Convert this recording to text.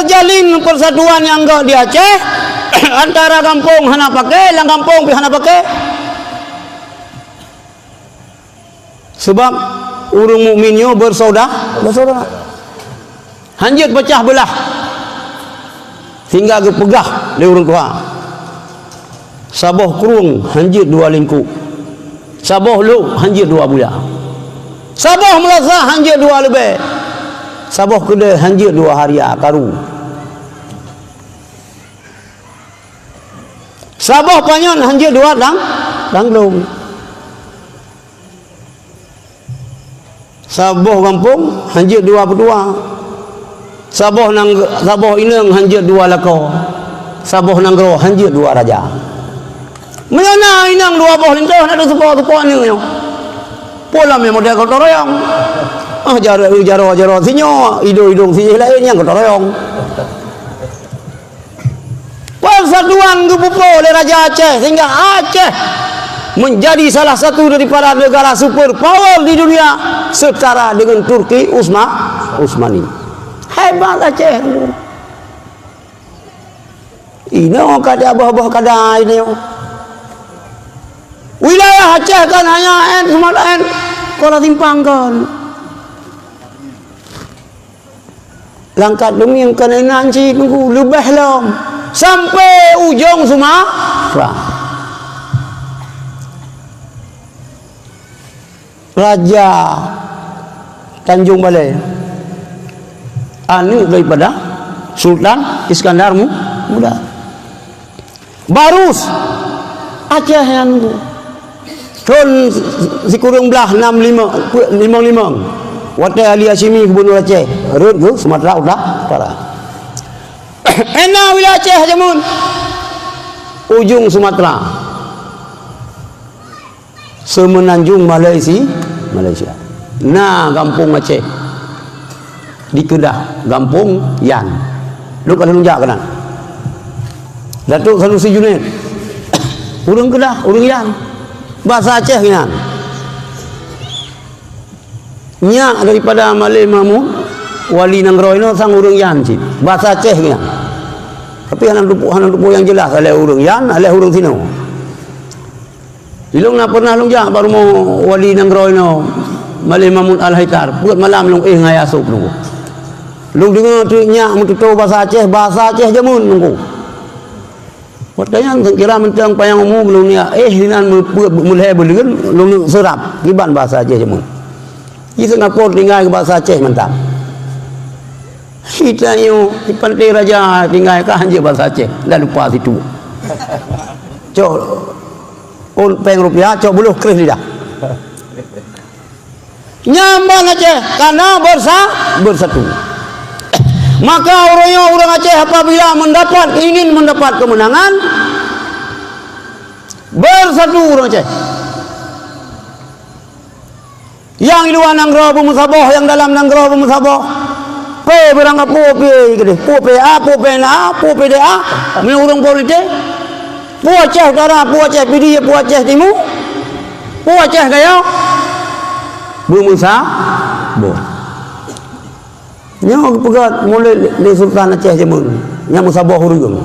terjalin persatuan yang enggak di Aceh antara kampung hana pakai dan kampung hana pakai. Sebab urang mukminnya bersaudara. Hanjit pecah belah. Hingga gepegah di urang tua. Saboh kurung hanjit dua lingkup. Saboh lu hanjit dua bulan. Saboh melasa hanjit dua lebih. Saboh kedai hanjit dua hari karu. Saboh panyon hanjit dua danglung. Saboh kampung hanjit dua berdua. Saboh inang hanjit dua lako. Saboh nanggro hanjit dua raja. Menyana inang dua boh lintuh nak ada sepuluh ni nyo. Pola me model kotoroyong. Jaro sinyo, hidung sinyo lain yang kotoroyong. Persatuan gebupo oleh Raja Aceh sehingga Aceh menjadi salah satu daripada negara super power di dunia setara dengan Turki Utsmani. Hebat Aceh. Ini kada abah-abah kada ini. Wilayah Aceh kan hanya Sumatera kalau timpangkan. Langkat demi yang kena nanti tunggu lebih lom sampai ujung Sumatera. Raja Tanjung Balai anu daripada Sultan Iskandar Muda. Barus Aceh yang tahun sikurung belah 55 Watai Ali Hashimi Gubernur Aceh Rut ke Sumatera Utara. Enak wilayah Aceh jamun ujung Sumatera semenanjung Malaysia. Nah kampung Aceh di Kedah kampung Yan. Lu kalau lunjak kanan Datuk Sanusi Junaid urang Kedah urang Yan. Bahasa Aceh kan nyak daripada Malay Mahmud Wali Nanggro ini sang urang Yan cik. Bahasa Aceh kan tapi hanan dupu yang jelas oleh urang Yan oleh urang Sino. Ilung nak pernah lungjak baru mau Wali Nanggro ini Malay Mahmud Al-Haitar buat malam lung ngai asup nunggu lung dengar tu nyak mututu bahasa Aceh jamun nunggu. Watanya kira mentang payang umum belum ni hinan mulai berlegan belum serap giban bahasa Aceh jamun. Itu ngapor tinggal ke bahasa Aceh mentang. Kita yo di pantai Raja tinggal ke hanya bahasa Aceh dah lupa situ. Cok peng rupiah cok buluh keris lidah. Nyambang Aceh karena bersatu. Maka orang Aceh apabila ingin mendapat kemenangan bersatu orang Aceh. Yang di luar Nanggro Pemusaboh, yang dalam Nanggro Pemusaboh. Berangkat po pe da, menurung politik. Po Aceh Utara, po Aceh PD, po Aceh Timur, po Aceh Gaya, Pemusaboh. Nya pegat mulai di Sultan Aceh jamun nya Musaboh hurung